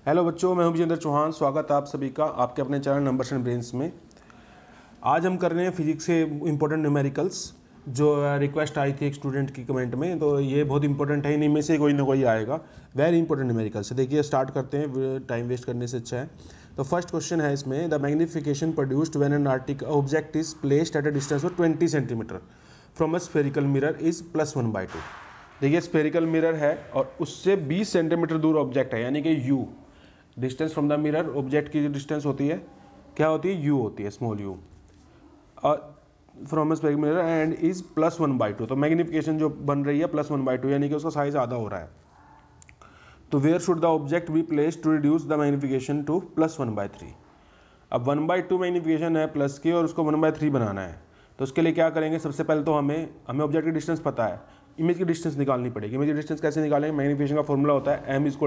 Hello बच्चों, मैं हूं विजेंद्र चौहान। स्वागत है आप सभी का आपके अपने चैनल नंबर्स एंड ब्रेन्स में। आज हम कर रहे हैं फिजिक्स के इंपॉर्टेंट न्यूमेरिकल्स, जो रिक्वेस्ट आई थी एक स्टूडेंट की कमेंट में। तो ये बहुत इंपॉर्टेंट है, इन्हीं में से कोई ना कोई आएगा। Very important numericals. देखिए स्टार्ट करते हैं, टाइम वेस्ट करने से अच्छा है। तो फर्स्ट क्वेश्चन है इसमें, the magnification produced when an object is placed at a distance of 20 centimetre from a spherical mirror is +1/2। देखिए स्फेरिकल मिरर है और उससे 20 सेंटीमीटर दूर ऑब्जेक्ट है, यानी कि u distance from the mirror. Object की जो डिस्टेंस होती है क्या होती है, u होती है, स्मॉल u, और from spherical mirror and is +1/2। तो मैग्निफिकेशन जो बन रही है +1/2, यानी कि उसका साइज आधा हो रहा है। तो where should the object be placed to reduce the magnification to +1/3। अब 1/2 मैग्निफिकेशन है प्लस की, और उसको 1/3 बनाना है। तो उसके लिए क्या करेंगे, सबसे पहले तो हमें ऑब्जेक्ट की डिस्टेंस पता है, इमेज की डिस्टेंस निकालनी पड़ेगी। इमेज की डिस्टेंस कैसे निकालेंगे, मैग्निफिकेशन का फॉर्मूला होता है m =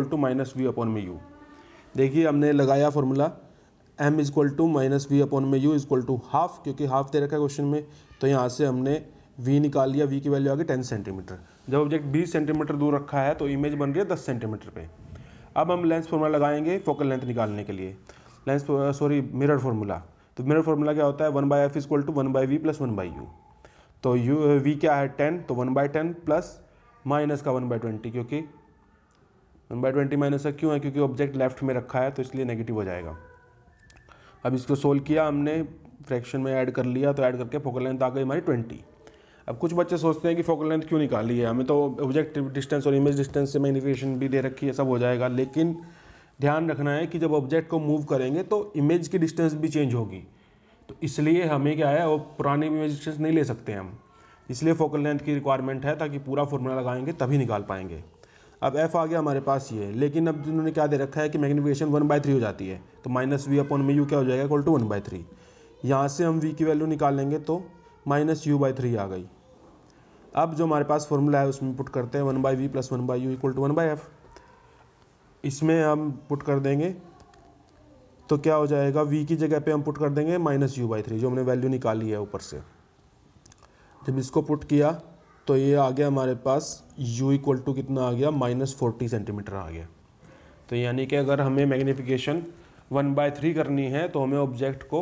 -v/mu। देखिए हमने लगाया फॉर्मूला m = -v/mu ½ क्योंकि हाफ दे रखा है क्वेश्चन में। तो यहाँ से हमने v निकाल लिया, v की वैल्यू आ गई 10 सेंटीमीटर। जब ऑब्जेक्ट 20 सेंटीमीटर दूर रखा है तो इमेज बन रही है 10 सेंटीमीटर पे। अब हम लेंस फॉर्मूला लगाएंगे फोकल लेंथ निकालने के लिए, मिरर फार्मूला। तो मिरर फार्मूला क्या होता है, 1/f = 1/v + 1/u। तो v क्या है 10, तो 1/10 प्लस माइनस का 1/20, क्योंकि 1/20 माइनस का क्यों है, क्योंकि ऑब्जेक्ट लेफ्ट में रखा है तो इसलिए नेगेटिव हो जाएगा। अब इसको सोल्व किया हमने, फ्रैक्शन में ऐड कर लिया, तो ऐड करके फोकल लेंथ आ गई हमारी 20। अब कुछ बच्चे सोचते हैं कि फोकल लेंथ क्यों निकाली है, हमें तो ऑब्जेक्ट डिस्टेंस और इमेज डिस्टेंस से मैग्निफिकेशन भी दे रखी है, सब हो जाएगा। लेकिन ध्यान रखना है कि जब ऑब्जेक्ट को मूव करेंगे तो इमेज की डिस्टेंस भी चेंज होगी। तो इसलिए हमें क्या है, वो पुरानी इमेज डिस्टेंस नहीं ले सकते हम, इसलिए फोकल लेंथ की रिक्वायरमेंट है, ताकि पूरा फॉर्मूला लगाएंगे तभी निकाल पाएंगे। अब f आ गया हमारे पास ये, लेकिन अब जिन्होंने क्या दे रखा है कि मैग्निफिकेशन 1/3 हो जाती है, तो -v/mu क्या हो जाएगा, = 1/3। यहाँ से हम v की वैल्यू निकालेंगे तो -u/3 आ गई। अब जो हमारे पास फॉर्मूला है उसमें पुट करते हैं 1/v + 1/u = 1/f। इसमें हम पुट कर देंगे तो क्या हो जाएगा, v की जगह पे हम पुट कर देंगे -u/3, जो हमने वैल्यू निकाली है ऊपर से। जब इसको पुट किया तो ये आ गया हमारे पास u = कितना आ गया, -40 सेंटीमीटर आ गया। तो यानी कि अगर हमें मैग्निफिकेशन 1/3 करनी है तो हमें ऑब्जेक्ट को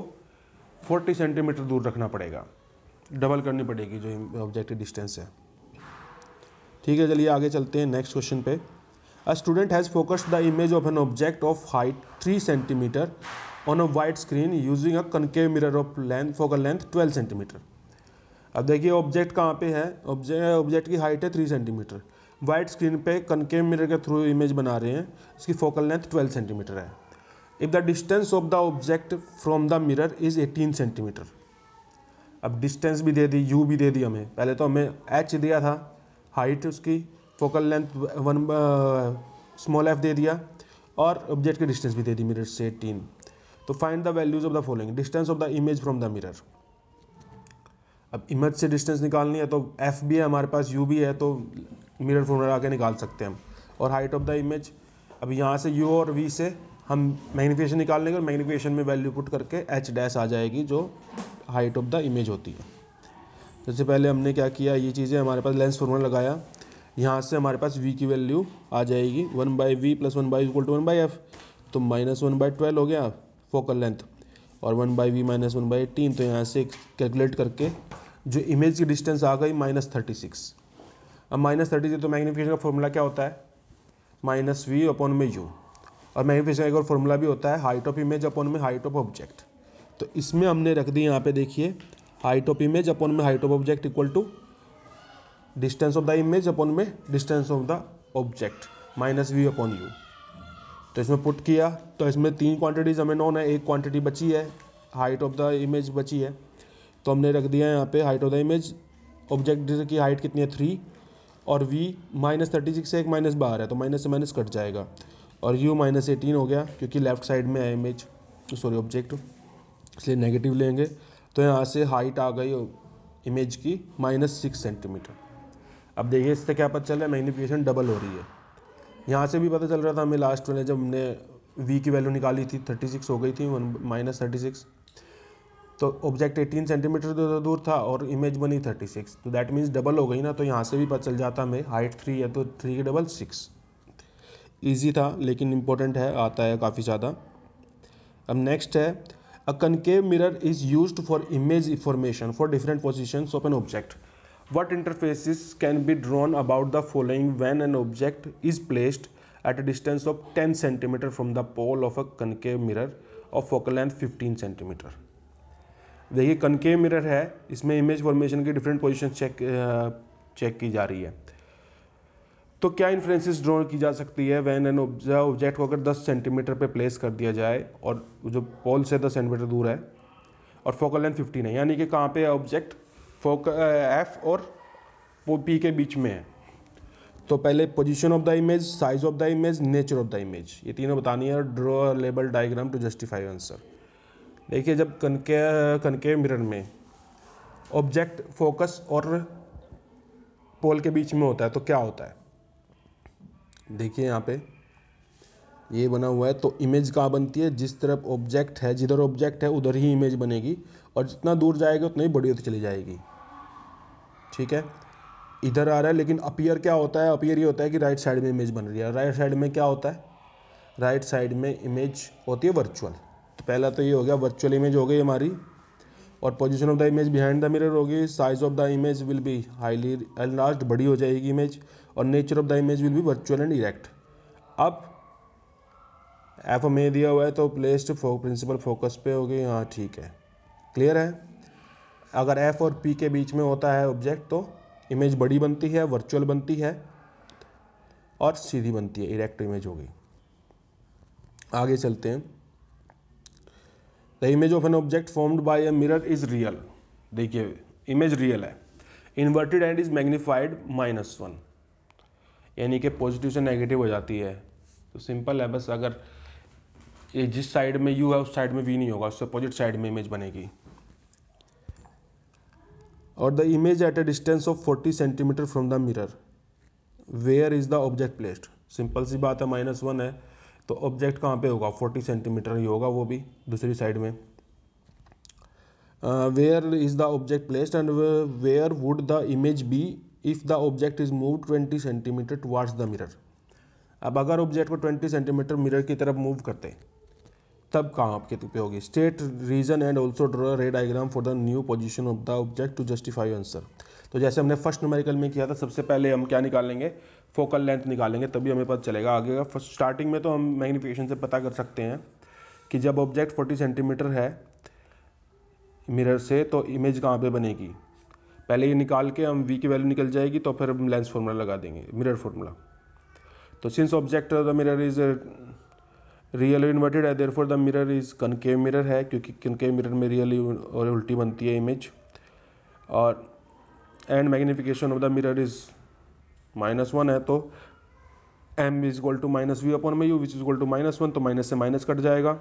40 सेंटीमीटर दूर रखना पड़ेगा, डबल करनी पड़ेगी जो ऑब्जेक्ट की डिस्टेंस है। ठीक है, चलिए आगे चलते हैं नेक्स्ट क्वेश्चन पे। A student has focused the image of an object of height 3 centimetre on a wide screen using a concave mirror of focal length 12 centimetre. अब देखिए ऑब्जेक्ट कहाँ पे है, ऑब्जेक्ट की हाइट है 3 सेंटीमीटर, वाइट स्क्रीन पे concave mirror के through image बना रहे हैं, इसकी फोकल लेंथ 12 सेंटीमीटर है। If the distance of the object from the mirror is 18 centimetre. अब डिस्टेंस भी दे दी, u भी दे दी हमें, पहले तो हमें h दिया था, हाइट उसकी, फोकल लेंथ f दे दिया, और ऑब्जेक्ट की डिस्टेंस भी दे दी मिरर से 18। तो find the values of the following, distance of the image from the mirror. अब इमेज से डिस्टेंस निकालनी है तो f भी है हमारे पास, u भी है, तो मिरर फॉर्मूला आके निकाल सकते हैं हम। और हाइट ऑफ द इमेज, अब यहाँ से u और v से हम मैग्निफिकेशन निकाल लेंगे, और मैग्निफिकेशन में वैल्यू पुट करके h' आ जाएगी, जो हाइट ऑफ द इमेज होती है। सबसे पहले हमने क्या किया, ये चीज़ें हमारे पास लेंस फॉर्मूला लगाया, यहाँ से हमारे पास v की वैल्यू आ जाएगी 1/v + 1/u = 1/f। तो -1/12 हो गया फोकल लेंथ, और 1/v - 1/18, तो यहाँ से कैलकुलेट करके जो इमेज की डिस्टेंस आ गई -36। अब -36, तो मैग्निफिकेशन का फॉर्मूला क्या होता है, -v/mu, और मैग्निफिकेशन का एक और फॉर्मूला भी होता है हाइट ऑफ इमेज अपॉन में हाइट ऑफ ऑब्जेक्ट। तो इसमें हमने रख दी यहाँ पे, देखिए हाइट ऑफ इमेज अपॉन में height of object = distance of the image upon में distance of the object -v/u। तो इसमें पुट किया तो इसमें 3 क्वांटिटीज़ हमें नोन है, एक क्वांटिटी बची है, हाइट ऑफ द इमेज बची है, तो हमने रख दिया यहाँ पे height of the image. Object की हाइट कितनी है 3, और v -36 से एक माइनस बाहर है, तो माइनस से माइनस कट जाएगा, और u -18 हो गया, क्योंकि लेफ्ट साइड में है इमेज, ऑब्जेक्ट, इसलिए नेगेटिव लेंगे। तो यहाँ से हाइट आ गई इमेज की -6 सेंटीमीटर। अब देखिए इससे क्या पता चल रहा है, मैग्निफिकेशन डबल हो रही है। यहाँ से भी पता चल रहा था हमें लास्ट में, जब हमने v की वैल्यू निकाली थी 36 हो गई थी, -36, तो ऑब्जेक्ट 18 सेंटीमीटर दूर था और इमेज बनी 36, तो दैट मीन्स डबल हो गई ना। तो यहाँ से भी पता चल जाता हमें हाइट 3 है तो 3 की डबल 6। इजी था लेकिन इम्पोर्टेंट है, आता है काफ़ी ज़्यादा। अब नेक्स्ट है, a concave mirror is used for image information for different positions of an object. What interfaces can be drawn about the following when an object is placed at a distance of 10 cm from the pole of a concave mirror of focal length 15 cm। देखिए concave mirror है, इसमें image formation की different position check की जा रही है। तो क्या इन्फ्लुएंसेस ड्रॉ की जा सकती है व्हेन एन ऑब्जेक्ट को अगर 10 सेंटीमीटर पे प्लेस कर दिया जाए और जो पोल से 10 सेंटीमीटर दूर है और फोकल लेंथ 15 है, यानी कि कहाँ पे ऑब्जेक्ट एफ और वो पी के बीच में है। तो पहले position of the image, size of the image, nature of the image, ये तीनों बतानी है। Draw label diagram to justify answer. देखिए जब कनकेव मिरर में ऑब्जेक्ट फोकस और पोल के बीच में होता है तो क्या होता है, देखिए यहाँ पे ये बना हुआ है। तो इमेज कहाँ बनती है, जिस तरफ ऑब्जेक्ट है, जिधर ऑब्जेक्ट है उधर ही इमेज बनेगी और जितना दूर जाएगा उतना ही बड़ी होती चली जाएगी। ठीक है, इधर आ रहा है लेकिन अपीयर क्या होता है, अपीयर ये होता है कि राइट साइड में इमेज बन रही है। राइट साइड में क्या होता है, राइट साइड में इमेज होती है वर्चुअल। तो पहला तो ये हो गया, वर्चुअल इमेज हो गई हमारी। और position of the image behind the mirror होगी। Size of the image will be highly enlarged, बड़ी हो जाएगी इमेज। और nature of the image will be virtual and erect. अब एफ में दिया हुआ है तो प्लेस्ड प्रिंसिपल फोकस पे होगी। हाँ ठीक है, क्लियर है। अगर एफ और पी के बीच में होता है ऑब्जेक्ट तो इमेज बड़ी बनती है, वर्चुअल बनती है और सीधी बनती है, इरेक्ट इमेज होगी। आगे चलते हैं। The image of an object formed by a mirror is real. देखिए इमेज रियल है। इन्वर्टेड एंड इज मैग्नीफाइड -1, यानी कि पॉजिटिव से नेगेटिव हो जाती है। तो सिंपल है, बस अगर ये जिस साइड में यू है उस साइड में वी नहीं होगा, उससे अपोजिट साइड में इमेज बनेगी। और the image at a distance of 40 centimeter from the mirror, where is the object placed. Simple सी बात है, -1 है तो ऑब्जेक्ट कहाँ पे होगा, 40 सेंटीमीटर ही होगा, वो भी दूसरी साइड में। Where is the object placed and where would the image be if the object is move 20 centimetre towards the mirror. अब अगर ऑब्जेक्ट को 20 सेंटीमीटर मिरर की तरफ मूव करते तब कहाँ आपके पे होगी। State reason and also draw ray diagram for the new position of the object to justify answer. तो जैसे हमने फर्स्ट न्यूमेरिकल में किया था, सबसे पहले हम क्या निकालेंगे, फोकल लेंथ निकालेंगे, तभी हमें पता चलेगा आगे का। फर्स्ट स्टार्टिंग में तो हम मैग्नीफिकेशन से पता कर सकते हैं कि जब ऑब्जेक्ट 40 सेंटीमीटर है मिरर से तो इमेज कहाँ पे बनेगी। पहले ये निकाल के हम वी की वैल्यू निकल जाएगी तो फिर हम लेंस फार्मूला लगा देंगे, मिरर फार्मूला। तो since object the mirror is real inverted है, therefore the mirror is concave mirror है, क्योंकि कनकेव मिरर में रियली और उल्टी बनती है इमेज। और and magnification of the mirror is -1 है, तो m is equal to -v upon में u which is equal to -1, तो माइनस से माइनस कट जाएगा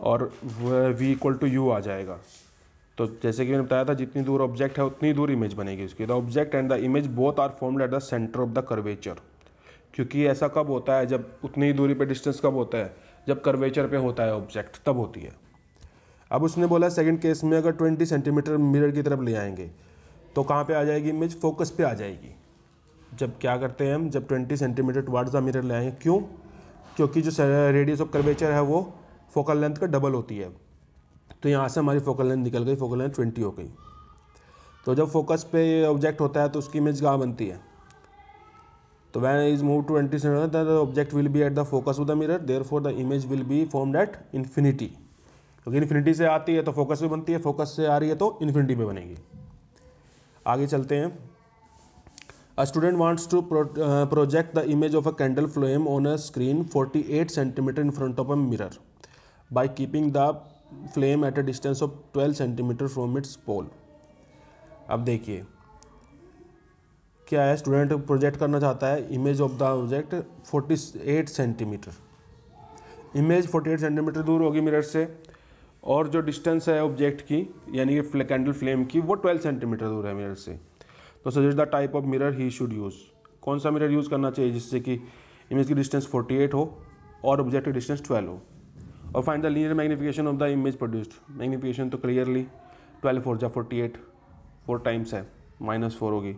और v इक्वल टू u आ जाएगा। तो जैसे कि मैंने बताया था, जितनी दूर ऑब्जेक्ट है उतनी दूर इमेज बनेगी उसकी। The object and the image both are formed at the centre of the curvature. क्योंकि ऐसा कब होता है, जब उतनी ही दूरी पे डिस्टेंस कब होता है, जब कर्वेचर पे होता है ऑब्जेक्ट, तब होती है। अब उसने बोला सेकंड केस में अगर 20 सेंटीमीटर मिरर की तरफ ले आएंगे तो कहाँ पे आ जाएगी इमेज, फोकस पे आ जाएगी। जब क्या करते हैं हम, जब 20 सेंटीमीटर टुवार्ड्स द मिरर ले आएंगे, क्यों, क्योंकि जो रेडियस ऑफ कर्वेचर है वो फोकल लेंथ का डबल होती है। तो यहाँ से हमारी फोकल लेंथ निकल गई, फोकल लेंथ 20 हो गई। तो जब फोकस पे ऑब्जेक्ट होता है तो उसकी इमेज कहाँ बनती है, तो when is moved to 20 centimeter the object will be at the focus of the mirror, therefore the image will be formed at infinity। क्योंकि इन्फिनिटी से आती है तो फोकस पे बनती है, फोकस से आ रही है तो इन्फिनिटी पे बनेगी। आगे चलते हैं। A student wants to project the image of a candle flame on a screen 48 centimeter in front of a mirror by keeping the flame at a distance of 12 centimeter from its pole। अब देखिए क्या है, student project करना चाहता है image of the object 48 centimetre. Image 48 centimetre दूर होगी mirror से और जो डिस्टेंस है ऑब्जेक्ट की यानी कि कैंडल फ्लेम की वो 12 सेंटीमीटर दूर है मिरर से। तो suggest the type of mirror he should use. कौन सा मिरर यूज़ करना चाहिए जिससे कि इमेज की डिस्टेंस 48 हो और ऑब्जेक्ट की डिस्टेंस 12 हो। और find the linear magnification of the image produced. Magnification तो क्लियरली 12 4 जा 48, 4 टाइम्स है, -4 होगी।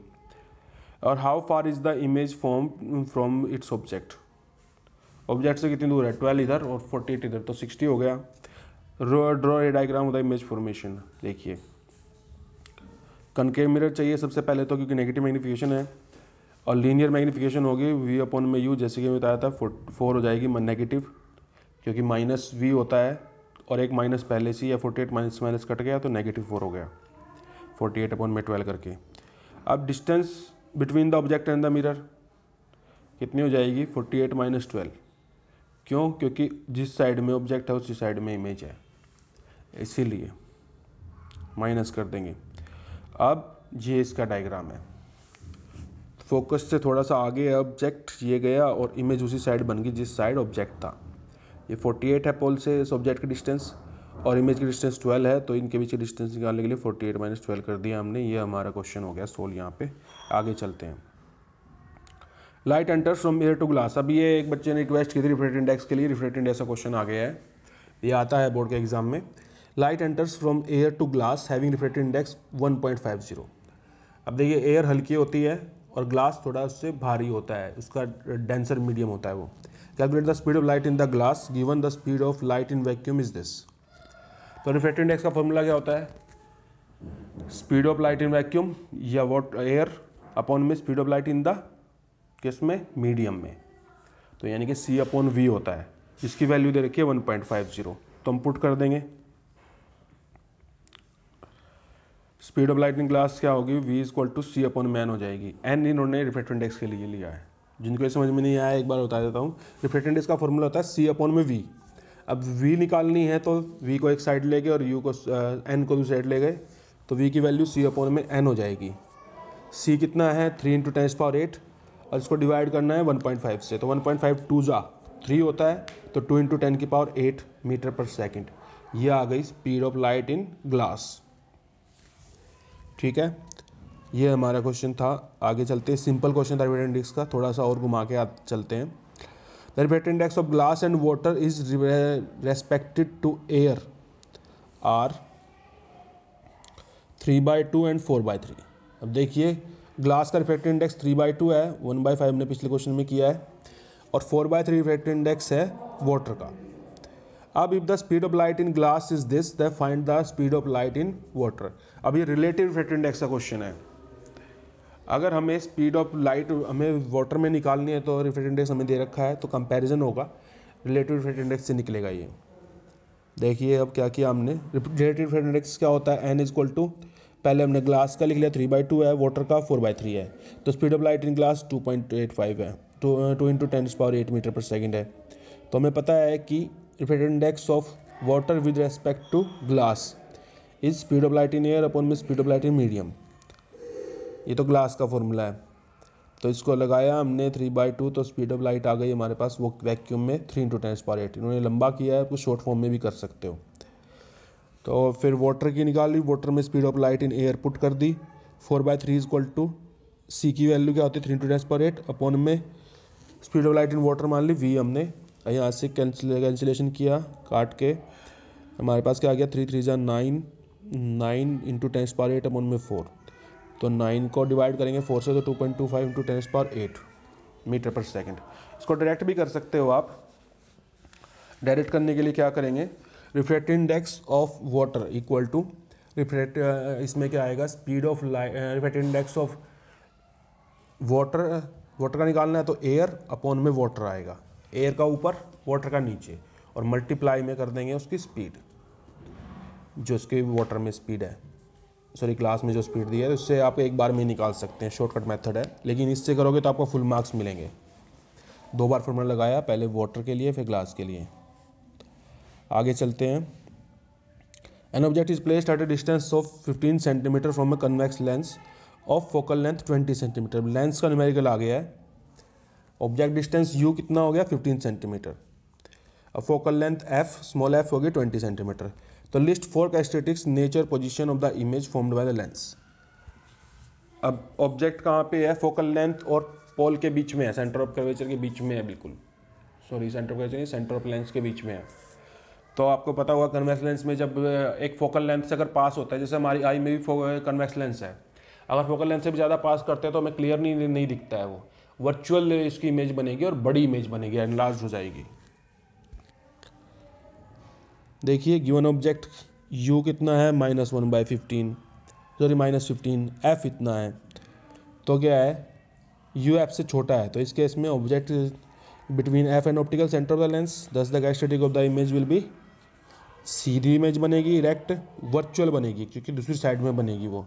और how far is the image form from its object, object से कितनी दूर है, 12 इधर और 48 इधर, तो 60 हो गया। Draw a diagram of the image formation. देखिए कनकेव मिरर चाहिए सबसे पहले तो, क्योंकि नेगेटिव मैग्नीफिकेशन है, और लीनियर मैग्नीफिकेशन होगी V/u, जैसे कि मैं बताया था 4 हो जाएगी नेगेटिव, क्योंकि माइनस V होता है और एक माइनस पहले से, या 48 माइनस माइनस कट गया तो -4 हो गया 48/12 करके। अब distance between the object and the mirror कितनी हो जाएगी, 48 - 12। क्यों, क्योंकि जिस साइड में ऑब्जेक्ट है उसी साइड में इमेज है, इसीलिए माइनस कर देंगे। अब ये इसका डायग्राम है, फोकस से थोड़ा सा आगे ऑब्जेक्ट ये गया और इमेज उसी साइड बन गई जिस साइड ऑब्जेक्ट था। ये 48 है पोल से इस ऑब्जेक्ट की डिस्टेंस, और इमेज की डिस्टेंस 12 है, तो इनके बीच की डिस्टेंस निकालने के लिए 48 - 12 कर दिया हमने। ये हमारा क्वेश्चन हो गया सोल्व। यहाँ पे आगे चलते हैं। Light enters from air to glass. अब ये एक बच्चे ने रिक्वेस्ट की थी रिफ्रैक्टिव इंडेक्स के लिए, रिफ्रैक्टिव इंडेक्स का क्वेश्चन आ गया है, ये आता है बोर्ड के एग्जाम में। Light enters from air to glass having refractive index 1.50। अब देखिए एयर हल्की होती है और ग्लास थोड़ा उससे भारी होता है, उसका डेंसर मीडियम होता है वो। Calculate the speed of light in the glass given the speed of light in vacuum is this. तो रिफ्रैक्टिव इंडेक्स का फॉर्मूला क्या होता है, speed of light in vacuum या वॉट एयर अपॉन में speed of light in the किस में, medium में, तो यानी कि C/V होता है, जिसकी वैल्यू दे रखी है 1.50। तो हम पुट कर देंगे speed of light in glass क्या होगी, V = C/n हो जाएगी। n इन्होंने रिफ्रैक्टिव इंडेक्स के लिए लिया है, जिनको ये समझ में नहीं आया एक बार बता देता हूँ। रिफ्रैक्टिव इंडेक्स का फॉर्मूला होता है C/V। अब V निकालनी है तो V को एक साइड ले गए और U को n को दूसरी साइड ले गए, तो V की वैल्यू C/n हो जाएगी। C कितना है, 3 × 10⁸, और इसको डिवाइड करना है 1.5 से, तो 1.5 2 जा 3 होता है, तो 2 × 10⁸ मीटर पर सेकेंड। ये आ गई speed of light in glass. ठीक है, ये हमारा क्वेश्चन था। आगे चलते हैं, सिंपल क्वेश्चन था रिफ्रैक्टिव इंडेक्स का, थोड़ा सा और घुमा के चलते हैं। The refractive index of glass and water is respected to air are 3/2 and 4/3। अब देखिए ग्लास का रिफ्रैक्टिव इंडेक्स 3/2 है, 1/5 हमने पिछले क्वेश्चन में किया है, और 4/3 रिफ्रैक्टिव इंडेक्स है वाटर का। अब if the speed of light in glass is this, the find the speed of light in water. अब ये रिलेटिव रिफ्रैक्टिव इंडेक्स का क्वेश्चन है। अगर हमें स्पीड ऑफ लाइट हमें वाटर में निकालनी है तो रिफ्रैक्टिव इंडेक्स हमें दे रखा है, तो कंपैरिजन होगा, रिलेटिव रिफ्रैक्टिव इंडेक्स से निकलेगा ये। देखिए अब क्या किया हमने, रिलेटिव रिफ्रैक्टिव इंडेक्स क्या होता है, n = पहले हमने ग्लास का लिख लिया 3/2 है, वाटर का 4/3 है, तो speed of light in glass 2.85 है, 2 × 10⁸ मीटर पर सेकेंड है। तो हमें पता है कि refractive index of water with respect to glass is speed of light in air upon में speed of light in medium. ये तो ग्लास का फॉर्मूला है, तो इसको लगाया हमने 3/2, तो स्पीड ऑफ लाइट आ गई हमारे पास वो वैक्यूम में 3 × 10⁸। इन्होंने लंबा किया है, कुछ शॉर्ट फॉर्म में भी कर सकते हो। तो फिर वाटर की निकाल ली, वाटर में speed of light in air put कर दी, 4/3 = C की वैल्यू क्या होती है 3 × 10⁸, अपॉन में speed of light in water मान ली V हमने, यहाँ से कैंसिलेशन किया काट के, हमारे पास क्या आ गया 3 × 3 = 9, 9 × 10⁸ अपॉन में 4, तो 9 को डिवाइड करेंगे 4 से, तो 2.25 × 10⁸ मीटर पर सेकेंड। इसको डायरेक्ट भी कर सकते हो आप। डायरेक्ट करने के लिए क्या करेंगे, refractive index of water equal to इसमें क्या आएगा, speed of light, refractive index of water का निकालना है तो एयर अपॉन में वाटर आएगा, एयर का ऊपर वाटर का नीचे, और मल्टीप्लाई में कर देंगे उसकी स्पीड, जो उसके वाटर में स्पीड है, सॉरी क्लास में जो स्पीड दी है, तो इससे आप एक बार में निकाल सकते हैं, शॉर्टकट मेथड है, लेकिन इससे करोगे तो आपको फुल मार्क्स मिलेंगे। 2 बार फॉर्मूला लगाया, पहले वाटर के लिए फिर ग्लास के लिए। आगे चलते हैं। An object is placed at a distance of 15 centimetre from a convex lens of focal length 20 centimetre. Lens का न्यूमेरिकल आ गया है, ऑब्जेक्ट डिस्टेंस u कितना हो गया 15 सेंटीमीटर, अब focal length f small f हो गई 20 सेंटीमीटर। तो list 4 characteristics nature position of the image formed by the lens. अब ऑब्जेक्ट कहाँ पे है, फोकल लेंथ और पोल के बीच में है, सेंटर ऑफ कर्वेचर के बीच में है, बिल्कुल सॉरी सेंटर ऑफ कर्वेचर नहीं, सेंटर ऑफ लेंस के बीच में है। तो आपको पता होगा कन्वेक्स लेंस में जब एक फोकल लेंथ से अगर पास होता है, जैसे हमारी आई में भी कन्वेक्स लेंस है, अगर फोकल लेंथ से भी ज़्यादा पास करते हैं तो हमें क्लियर नहीं दिखता है, वो वर्चुअल इसकी इमेज बनेगी और बड़ी इमेज बनेगी, एनलार्ज हो जाएगी। देखिए गिवन ऑब्जेक्ट u कितना है -1/15, सॉरी -15, f इतना है, तो क्या है u f से छोटा है, तो इस केस में object between f and optical center of the lens, thus the characteristic of the image will be, सीधी इमेज बनेगी, इरेक्ट, वर्चुअल बनेगी क्योंकि दूसरी साइड में बनेगी, वो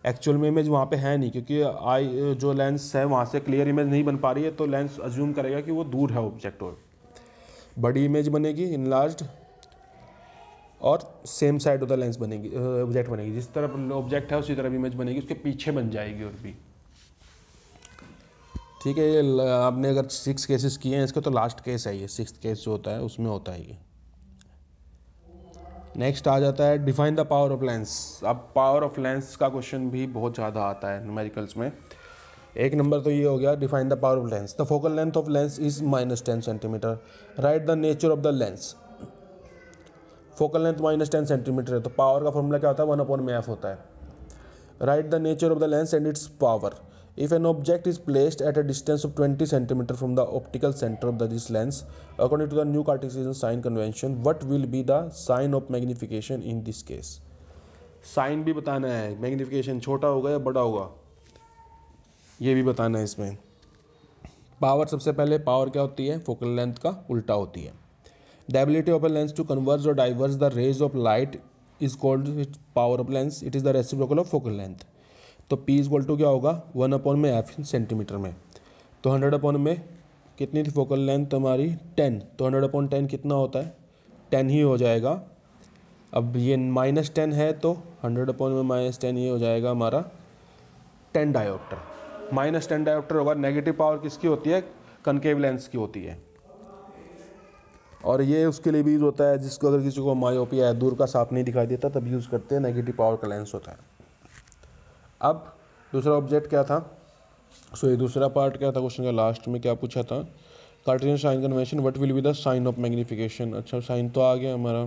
एक्चुअल में इमेज वहाँ पे है नहीं, क्योंकि आई जो लेंस है वहाँ से क्लियर इमेज नहीं बन पा रही है, तो लेंस अज्यूम करेगा कि वो दूर है ऑब्जेक्ट, और बड़ी इमेज बनेगी इनलार्ज्ड, और same side of the lens बनेगी, ऑब्जेक्ट बनेगी, जिस तरफ ऑब्जेक्ट है उसी तरफ इमेज बनेगी, उसके पीछे बन जाएगी और भी। ठीक है, ये आपने अगर 6 केसेस किए हैं इसके, तो लास्ट केस है ये, 6th केस जो होता है उसमें होता है ये। नेक्स्ट आ जाता है define the power of lens. अब पावर ऑफ लेंस का क्वेश्चन भी बहुत ज़्यादा आता है न्यूमेरिकल्स में। एक नंबर तो ये हो गया, define the power of lens. The focal length of lens is -10 centimetre, right the nature of the lens. Focal length -10 centimetre है, तो पावर का फॉर्मूला क्या होता है, 1/f होता है। Right the nature of the lens and it's power. If an object is placed at a distance of 20 cm from the optical center of this lens, according to the new Cartesian sign convention, what will be the sign of magnification in this case? Sign भी बताना है, magnification छोटा होगा या बड़ा होगा ये भी बताना है इसमें। पावर, सबसे पहले पावर क्या होती है, फोकल लेंथ का उल्टा होती है। The ability of a lens to converge और diverge the rays of light is called power of lens. It is the reciprocal of focal length. तो P = क्या होगा, 1/f सेंटीमीटर में। तो 100 में कितनी थी फोकल लेंथ हमारी, 10, तो 100/10 कितना होता है, 10 ही हो जाएगा। अब ये -10 है, तो 100 में -10 ये हो जाएगा हमारा 10 डायोप्टर। -10 डायोप्टर होगा। नेगेटिव पावर किसकी होती है, कनकेव लेंस की होती है। और ये उसके लिए भी यूज़ होता है जिसको, अगर किसी को मायोपिया है, दूर का साफ नहीं दिखाई देता, तब यूज़ करते हैं, नेगेटिव पावर का लेंस होता है। अब दूसरा ऑब्जेक्ट क्या था, ये दूसरा पार्ट क्या था क्वेश्चन का, लास्ट में क्या पूछा था, Cartesian sign convention, what will be the sign of magnification. अच्छा, साइन तो आ गया हमारा।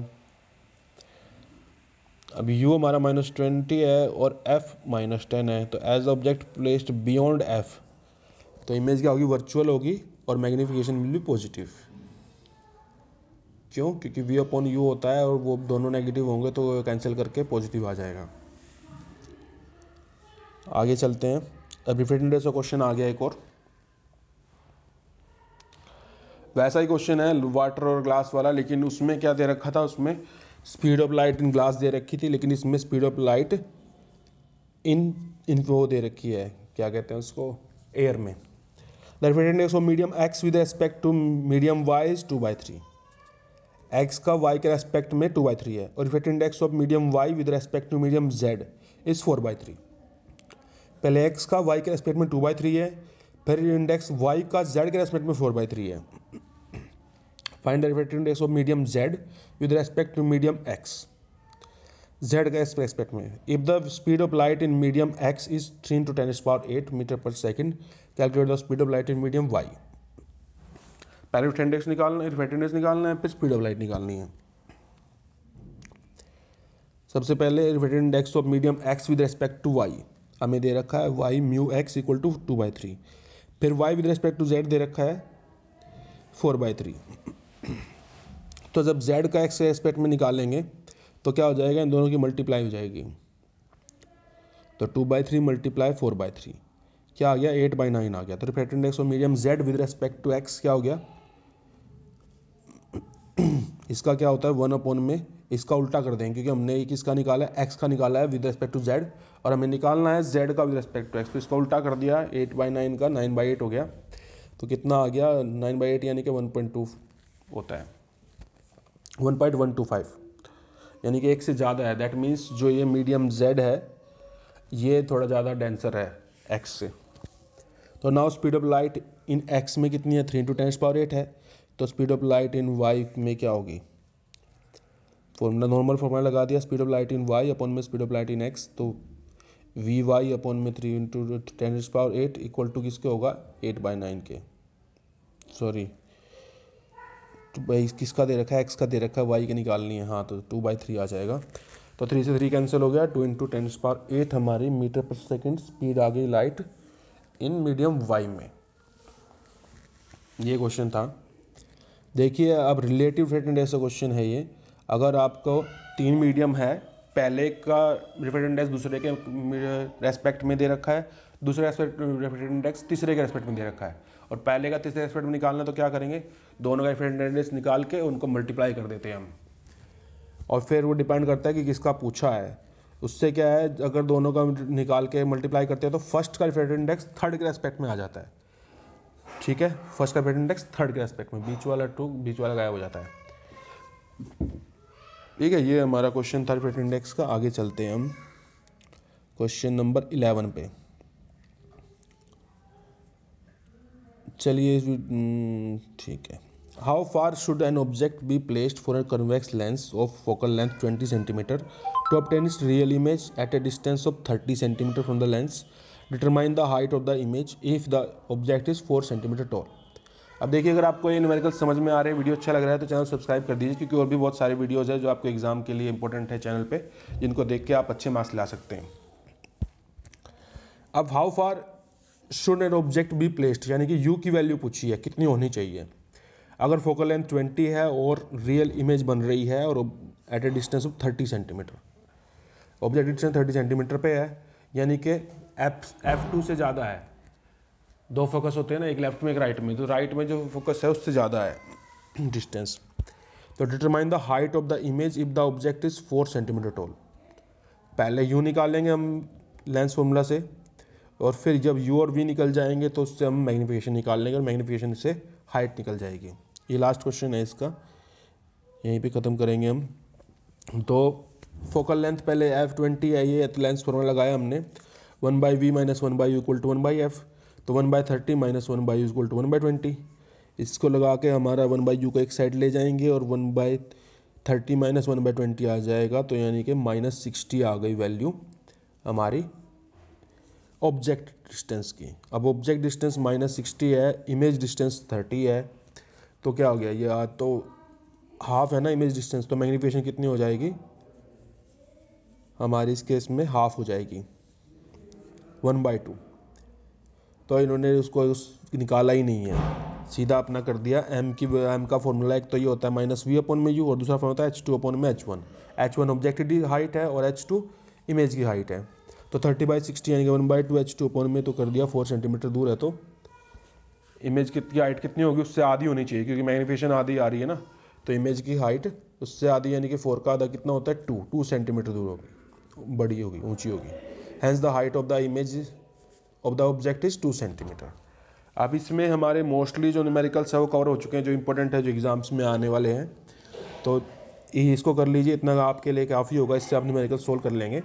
अब u हमारा -20 है और f -10 है, तो as object placed beyond f, तो इमेज क्या होगी, वर्चुअल होगी, और मैग्निफिकेशन विल बी पॉजिटिव। क्यों, क्योंकि v/u होता है और वो दोनों नेगेटिव होंगे, तो कैंसिल करके पॉजिटिव आ जाएगा। आगे चलते हैं। अब रिफ्लेक्टेड रेस का क्वेश्चन आ गया एक और, वैसा ही क्वेश्चन है वाटर और ग्लास वाला, लेकिन उसमें क्या दे रखा था, उसमें speed of light in glass दे रखी थी, लेकिन इसमें स्पीड ऑफ लाइट इन वो दे रखी है, क्या कहते हैं उसको, एयर में। The reflected index of medium x with respect to medium y is 2/3। x का y के रेस्पेक्ट में 2/3 है, और reflected index of medium y with respect to medium z is 4/3। पहले x का y के रेस्पेक्ट में 2/3 है, फिर इंडेक्स y का z के रेस्पेक्ट में 4/3 है। Find the reflected index of medium z with respect to medium x, z के रेस्पेक्ट में। If the speed of light in medium x is 3 × 10⁸ meter पर second, calculate the speed of light in medium y। पहले reflected index निकालना है, फिर speed of light निकालनी है। सबसे पहले reflected index of medium x with respect to y हमें दे रखा है y μx = 2/3, फिर y with respect to z दे रखा है 4/3। तो जब z का x के रेस्पेक्ट में निकालेंगे तो क्या हो जाएगा, इन दोनों की मल्टीप्लाई हो जाएगी, तो 2/3 × 4/3 क्या आ गया, 8/9 आ गया। तो reflected index of medium z with respect to x क्या हो गया, इसका क्या होता है 1/, में इसका उल्टा कर देंगे, क्योंकि हमने किसका निकाला है, x का निकाला है विद रेस्पेक्ट टू z, और हमें निकालना है z का विद रेस्पेक्ट टू x, तो इसका उल्टा कर दिया, 8/9 का 9/8 हो गया। तो कितना आ गया, 9/8 यानी कि 1.2 होता है, 1.125, यानी कि 1 से ज़्यादा है। दैट मीन्स जो ये मीडियम z है ये थोड़ा ज़्यादा डेंसर है x से। तो now speed of light in x में कितनी है, 3 × 10⁸ है, तो speed of light in y में क्या होगी, फॉर्मूला नॉर्मल फॉर्मूला लगा दिया, speed of light in y upon में speed of light in x, तो vy अपॉन में 3 × 10⁸ इक्वल टू किसके होगा, 8/9 के। सॉरी, तो भाई किसका दे रखा है, x का दे रखा है, y की निकालनी है, हाँ, तो 2/3 आ जाएगा। तो 3 से 3 कैंसिल हो गया, 2 × 10⁸ हमारी मीटर पर सेकेंड स्पीड आ गई लाइट इन मीडियम y में। ये क्वेश्चन था। देखिए अब रिलेटिव रिफ्रैक्टिव इंडेक्स का क्वेश्चन है ये। अगर आपको 3 मीडियम है, पहले का रिफ्रैक्टिव इंडेक्स दूसरे के रेस्पेक्ट में दे रखा है, दूसरे रिफ्रैक्टिव इंडेक्स तीसरे के रेस्पेक्ट में दे रखा है, और पहले का तीसरे रेस्पेक्ट में निकालना तो क्या करेंगे, दोनों का रिफ्रैक्टिव इंडेक्स निकाल के उनको मल्टीप्लाई कर देते हैं हम, और फिर वो डिपेंड करता है कि किसका पूछा है। उससे क्या है, अगर दोनों का निकाल के मल्टीप्लाई करते हैं तो फर्स्ट का रिफ्रैक्टिव इंडेक्स थर्ड के रेस्पेक्ट में आ जाता है। ठीक है, फर्स्ट का रिफ्रैक्टिव इंडेक्स थर्ड के रेस्पेक्ट में, बीच वाला गायब हो जाता है। ठीक है, ये हमारा क्वेश्चन था रिफ्रैक्टिव इंडेक्स का। आगे चलते हैं हम क्वेश्चन नंबर 11 पे। चलिए ठीक है। How far should an object be placed for a convex lens of focal length 20 centimetre to obtain its real image at a distance of 30 centimetre from the lens? Determine the height of the image if the object is 4 centimetre tall. अब देखिए, अगर आपको ये numerical समझ में आ रहे हैं, video अच्छा लग रहा है तो चैनल सब्सक्राइब कर दीजिए, क्योंकि और भी बहुत सारे वीडियोज़ है जो आपके एग्जाम के लिए इंपॉर्टेंट है चैनल पे, जिनको देख के आप अच्छे मार्क्स ला सकते हैं। अब how far should an object be placed, यानी कि यू की वैल्यू पूछी है, कितनी होनी चाहिए। अगर फोकल लेंथ 20 है और रियल इमेज बन रही है और at a distance of 30 centimetre, object distance 30 centimetre पे है, यानी कि F2 से ज़्यादा है। दो फोकस होते हैं ना, एक लेफ्ट में एक राइट में, तो राइट में जो फोकस है उससे ज़्यादा है डिस्टेंस। तो determine the height of the image if the object is 4 centimetre toll. पहले यू निकालेंगे हम लेंस फॉर्मूला से, और फिर जब यू और वी निकल जाएंगे तो उससे हम मैग्नीफिकेशन निकाल लेंगे, और मैग्नीफिकेशन से हाइट निकल जाएगी। ये लास्ट क्वेश्चन है इसका, यहीं पे ख़त्म करेंगे हम। तो फोकल लेंथ पहले F20 है, ये लेंस फॉर्मूला लगाया हमने, 1/v - 1/u = 1/f, तो 1/30 - 1/u = 1/20। इसको लगा के हमारा 1/u को एक साइड ले जाएंगे और 1/30 - 1/20 आ जाएगा, तो यानी कि -60 आ गई वैल्यू हमारी ऑब्जेक्ट डिस्टेंस की। अब ऑब्जेक्ट डिस्टेंस -60 है, इमेज डिस्टेंस 30 है, तो क्या हो गया, ये तो हाफ है ना इमेज डिस्टेंस, तो मैग्नीफिकेशन कितनी हो जाएगी हमारी, इस केस में हाफ हो जाएगी 1/2। तो इन्होंने उसको निकाला ही नहीं है, सीधा अपना कर दिया। एम का फॉर्मूला एक तो ये होता है -v/u, और दूसरा फॉर्मूला होता है h2/h1। h1 ऑब्जेक्ट की हाइट है और h2 इमेज की हाइट है। तो 30/60 यानी कि 1/2 h2 तो कर दिया, 4 सेंटीमीटर दूर है, तो इमेज की हाइट कितनी होगी, उससे आधी होनी चाहिए, क्योंकि मैग्नीफिकेशन आधी आ रही है ना, तो इमेज की हाइट उससे आधी, यानी कि 4 का आधा कितना होता है, 2 सेंटीमीटर दूर होगी, बड़ी होगी, ऊंची होगी। Hence the height of the image of the object is 2 centimetre. अब इसमें हमारे मोस्टली जो न्यूमेरिकल्स है वो कवर हो चुके हैं, जो इंपॉर्टेंट है, जो एग्जाम्स में आने वाले हैं। तो इसको कर लीजिए, इतना आपके लिए काफ़ी होगा, इससे आप न्यूमेरिकल सोल्व कर लेंगे।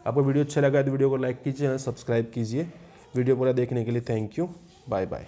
आपको वीडियो अच्छा लगा तो वीडियो को लाइक कीजिए, सब्सक्राइब कीजिए। वीडियो पूरा देखने के लिए थैंक यू, बाय बाय।